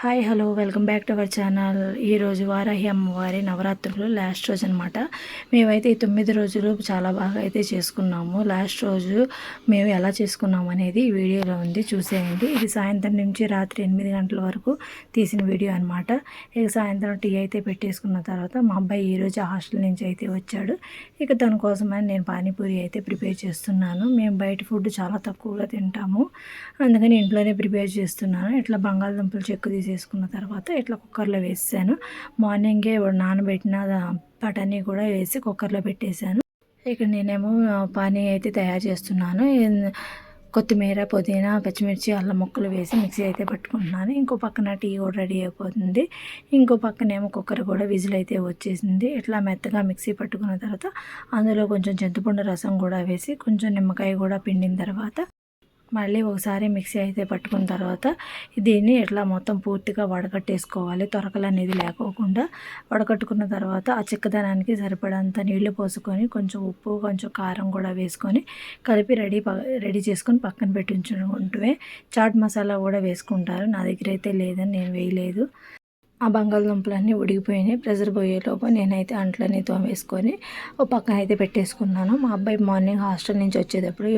Hi hello welcome back to our channel. ఈరోజు వారాహి అమ్మవారి నవరాత్రులు లాస్ట్ రోజు అనమాట. మేమైతే ఈ 9 రోజులు చాలా బాగా అయితే చేసుకున్నాము. లాస్ట్ రోజు మేము ఎలా చేసుకున్నాము అనేది ఈ వీడియోలో ఉంది, చూసేయండి. ఇది సాయంత్రం నుంచి రాత్రి 8 గంటల వరకు తీసిన వీడియో అనమాట. ఇక సాయంత్రం టీ అయితే పెట్టేసుకున్న తర్వాత మా అబ్బాయి ఈరోజు హాస్టల్ నుంచి అయితే వచ్చాడు. ఇక దానికోసమని నేను పానీపూరి అయితే ప్రిపేర్ చేస్తున్నాను. మేము బయట ఫుడ్ చాలా తక్కువగా తింటాము, అందుకని ఇంట్లోనే ప్రిపేర్ చేస్తున్నాను. ఇట్లా బంగాళదుంపలు చెక్కు తీసేసుకున్న తర్వాత ఇట్లా కుక్కర్లో వేసాను. మార్నింగే నానబెట్టిన బఠానీ కూడా వేసి కుక్కర్లో పెట్టేశాను. ఇక్కడ నేనేమో పానీ అయితే తయారు చేస్తున్నాను. కొత్తిమీర, పుదీనా, పచ్చిమిర్చి, అల్లం ముక్కలు వేసి మిక్సీ అయితే పట్టుకుంటున్నాను. ఇంకో పక్కన టీ కూడా రెడీ అయిపోతుంది. ఇంకో పక్కనేమో కుక్కర్ కూడా విజిల్ అయితే వచ్చేసింది. ఇట్లా మెత్తగా మిక్సీ పట్టుకున్న తర్వాత అందులో కొంచెం చింతపండు రసం కూడా వేసి కొంచెం నిమ్మకాయ కూడా పిండిన తర్వాత మళ్ళీ ఒకసారి మిక్సీ అయితే పట్టుకున్న తర్వాత దీన్ని ఇట్లా మొత్తం పూర్తిగా వడకట్టేసుకోవాలి. తొరకలు అనేది లేకోకుండా వడకట్టుకున్న తర్వాత ఆ చిక్కదనానికి సరిపడంత నీళ్లు పోసుకొని కొంచెం ఉప్పు, కొంచెం కారం కూడా వేసుకొని కలిపి రెడీ చేసుకొని పక్కన పెట్టి ఉంచుకుంటే చాట్ మసాలా కూడా వేసుకుంటారు. నా దగ్గర అయితే లేదని నేను వేయలేదు. ఆ బంగాళదుంపలన్నీ ఉడికిపోయినాయి. ప్రెషర్ పోయేలోపు నేనైతే అంట్లన్నీ తోమేసుకొని ఓ పక్కన అయితే పెట్టేసుకున్నాను. మా అబ్బాయి మార్నింగ్ హాస్టల్ నుంచి వచ్చేటప్పుడు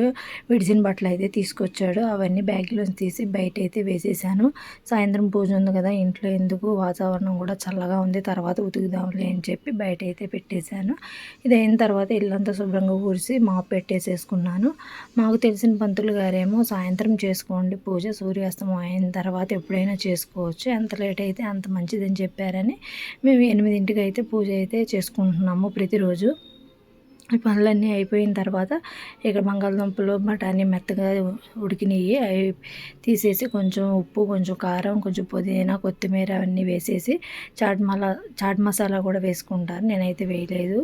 విడిసిన బట్టలు అయితే తీసుకొచ్చాడు. అవన్నీ బ్యాగ్లో తీసి బయట అయితే వేసేసాను. సాయంత్రం పూజ ఉంది కదా, ఇంట్లో ఎందుకు, వాతావరణం కూడా చల్లగా ఉంది, తర్వాత ఉతుకుదాంలే అని చెప్పి బయట అయితే పెట్టేశాను. ఇది అయిన తర్వాత ఇల్లంతా శుభ్రంగా ఊరిసి మాపు పెట్టేసేసుకున్నాను. మాకు తెలిసిన పంతులు గారేమో సాయంత్రం చేసుకోండి పూజ, సూర్యాస్తమం అయిన తర్వాత ఎప్పుడైనా చేసుకోవచ్చు, ఎంత లేట్ అయితే అంత మంచిదని చెప్పారని మేము 8ంటికి అయితే పూజ అయితే చేసుకుంటున్నాము ప్రతిరోజు. ఈ పనులన్నీ అయిపోయిన తర్వాత ఇక బంగాళదుంపలు, బఠానీ మెత్తగా ఉడికినాయి. అవి తీసేసి కొంచెం ఉప్పు, కొంచెం కారం, కొంచెం పుదీనా, కొత్తిమీర అవన్నీ వేసేసి చాట్ మసాలా కూడా వేసుకుంటారు. నేనైతే వేయలేదు.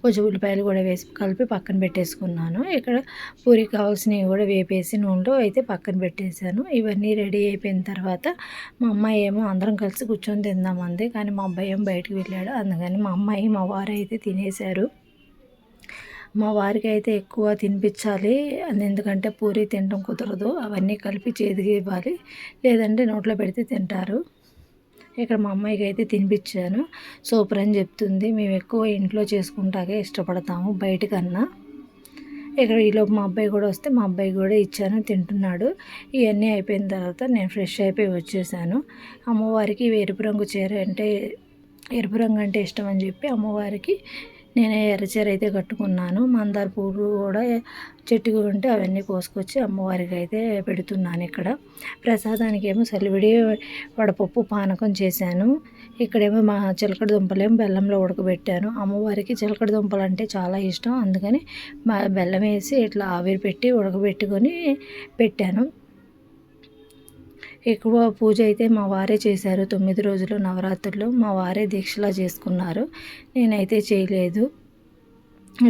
కొంచెం ఉల్లిపాయలు కూడా వేసి కలిపి పక్కన పెట్టేసుకున్నాను. ఇక్కడ పూరికి కావాల్సినవి కూడా వేపేసి నూనెలో అయితే పక్కన పెట్టేశాను. ఇవన్నీ రెడీ అయిపోయిన తర్వాత మా అమ్మాయి ఏమో అందరం కలిసి కూర్చొని తిందామంది, కానీ మా అబ్బాయి ఏమో బయటకు వెళ్ళాడు. అందుకని మా అమ్మాయి, మా వారు అయితే తినేశారు. మా వారికి అయితే ఎక్కువ తినిపించాలి, ఎందుకంటే పూరి తినడం కుదరదు, అవన్నీ కలిపి చేతికి ఇవ్వాలి, లేదంటే నోట్లో పెడితే తింటారు. ఇక్కడ మా అమ్మాయికి అయితే తినిపించాను. సూపర్ అని చెప్తుంది. మేము ఎక్కువ ఇంట్లో చేసుకుంటాకే ఇష్టపడతాము బయటకన్నా. ఇక్కడ ఈలోపు మా అబ్బాయి కూడా వస్తే మా అబ్బాయి కూడా ఇచ్చాను, తింటున్నాడు. ఇవన్నీ అయిపోయిన తర్వాత నేను ఫ్రెష్ అయిపోయి వచ్చేసాను. అమ్మవారికి ఎరుపు రంగు చీర అంటే, ఎరుపు రంగు అంటే ఇష్టం అని చెప్పి అమ్మవారికి నేను ఎర్రచీర అయితే కట్టుకున్నాను. మందార పువ్వు కూడా చెట్టుకు ఉంటే అవన్నీ కోసుకొచ్చి అమ్మవారికి అయితే పెడుతున్నాను. ఇక్కడ ప్రసాదానికి ఏమో సలివిడి వడపప్పు పానకం చేశాను. ఇక్కడేమో మా చిలకడ దుంపలేమో బెల్లంలో ఉడకబెట్టాను. అమ్మవారికి చిలకడ దుంపలు అంటే చాలా ఇష్టం, అందుకని బెల్లం వేసి ఇట్లా ఆవిరి పెట్టి ఉడకబెట్టుకొని పెట్టాను. ఎక్కువ పూజ అయితే మా వారే చేశారు. 9 రోజులు నవరాత్రులు మా వారే దీక్షలా చేసుకున్నారు, నేనైతే చేయలేదు.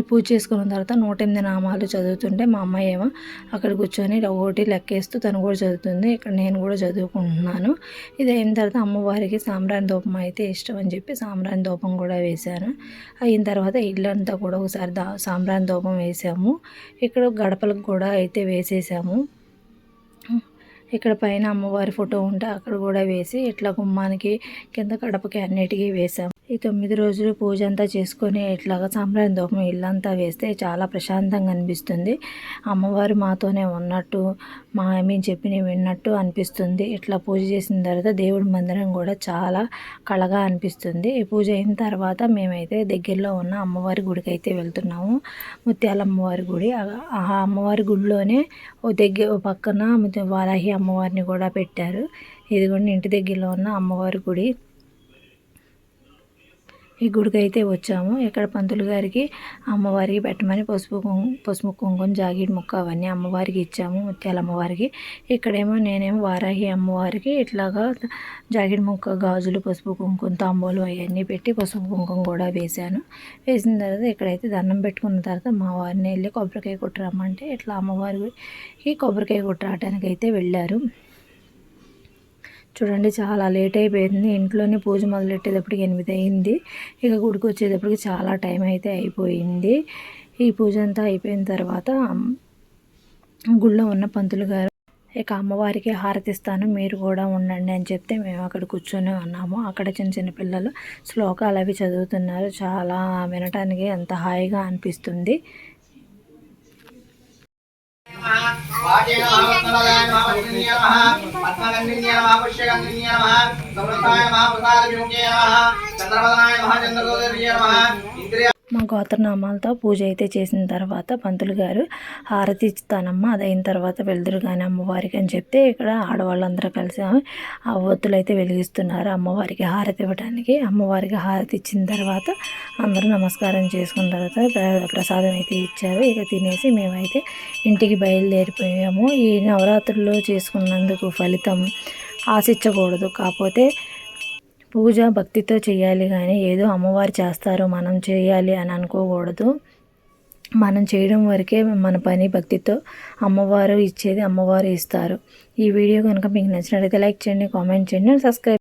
పూజ చేసుకున్న తర్వాత 108 నామాలు చదువుతుంటే మా అమ్మాయి ఏమో అక్కడ కూర్చొని ఒకటి లెక్కేస్తూ తను కూడా చదువుతుంది. ఇక్కడ నేను కూడా చదువుకుంటున్నాను. ఇది అయిన తర్వాత అమ్మవారికి సాంబ్రాణి ధూపం అయితే ఇష్టం అని చెప్పి సాంబ్రాణి ధూపం కూడా వేశాను. అయిన తర్వాత ఇల్లంతా కూడా ఒకసారి సాంబ్రాణి ధూపం వేసాము. ఇక్కడ గడపలకు కూడా అయితే వేసేసాము. ఇక్కడ పైన అమ్మవారి ఫోటో ఉంటే అక్కడ కూడా వేసి ఇట్లా గుమ్మానికి, కింద గడపకి అన్నిటికీ వేసాము. ఈ 9 రోజులు పూజ అంతా చేసుకొని ఇట్లాగా సాంబ్రాణి ధూపం ఇల్లంతా వేస్తే చాలా ప్రశాంతంగా అనిపిస్తుంది. అమ్మవారు మాతోనే ఉన్నట్టు, మేము చెప్పినవి విన్నట్టు అనిపిస్తుంది. ఇట్లా పూజ చేసిన తర్వాత దేవుడి మందిరం కూడా చాలా కళగా అనిపిస్తుంది. ఈ పూజ అయిన తర్వాత మేమైతే దగ్గరలో ఉన్న అమ్మవారి గుడికి అయితే వెళ్తున్నాము. ముత్యాల అమ్మవారి గుడి. ఆ అమ్మవారి గుడిలోనే ఓ పక్కన వారాహి అమ్మవారిని కూడా పెట్టారు. ఇదిగోండి ఇంటి దగ్గరలో ఉన్న అమ్మవారి గుడి. ఈ గుడికి అయితే వచ్చాము. ఇక్కడ పంతులు గారికి అమ్మవారికి పెట్టమని పసుపు కుంకుమ, జాకెట్ ముక్క అవన్నీ అమ్మవారికి ఇచ్చాము, ముత్యాల అమ్మవారికి. ఇక్కడేమో నేనేమో వారాహి అమ్మవారికి ఇట్లాగా జాకెట్ ముక్క, గాజులు, పసుపు కుంకుమ, తాంబూలు అవన్నీ పెట్టి పసుపు కుంకుమ కూడా వేశాను. వేసిన తర్వాత ఇక్కడైతే దండం పెట్టుకున్న తర్వాత మా వారిని వెళ్ళి కొబ్బరికాయ కొట్టురమ్మంటే ఇట్లా అమ్మవారికి కొబ్బరికాయ కొట్టరావడానికి అయితే వెళ్ళారు. చూడండి చాలా లేట్ అయిపోయింది. ఇంట్లోనే పూజ మొదలెట్టేటప్పటికి 8 అయింది. ఇక గుడికి వచ్చేటప్పటికి చాలా టైం అయితే అయిపోయింది. ఈ పూజ అంతా అయిపోయిన తర్వాత గుళ్ళో ఉన్న పంతులు గారు ఇక అమ్మవారికి హారతిస్తాను మీరు కూడా ఉండండి అని చెప్తే మేము అక్కడ కూర్చొని ఉన్నాము. అక్కడ చిన్న చిన్న పిల్లలు శ్లోకాలు అవి చదువుతున్నారు. చాలా వినటానికి ఎంత హాయిగా అనిపిస్తుంది. మా గోత్రనామాలతో పూజ అయితే చేసిన తర్వాత పంతులు గారు హారతి ఇస్తానమ్మా, అది అయిన తర్వాత వెళ్దురు కానీ అమ్మవారికి అని చెప్తే ఇక్కడ ఆడవాళ్ళందరూ కలిసి ఆ ఒత్తులు అయితే వెలిగిస్తున్నారు అమ్మవారికి హారతి ఇవ్వడానికి. అమ్మవారికి హారతి ఇచ్చిన తర్వాత అందరూ నమస్కారం చేసుకున్న తర్వాత ప్రసాదం అయితే ఇచ్చారు. ఇక తినేసి మేమైతే ఇంటికి బయలుదేరిపోయాము. ఈ నవరాత్రులు చేసుకున్నందుకు ఫలితం ఆశించకూడదు, కాకపోతే పూజ భక్తితో చేయాలి కానీ ఏదో అమ్మవారు చేస్తారు మనం చేయాలి అని అనుకోకూడదు. మనం చేయడం వరకే మన పని. భక్తితో అమ్మవారు ఇచ్చేది అమ్మవారు ఇస్తారు. ఈ వీడియో కనుక మీకు నచ్చినట్లయితే లైక్ చేయండి, కామెంట్ చేయండి, సబ్స్క్రైబ్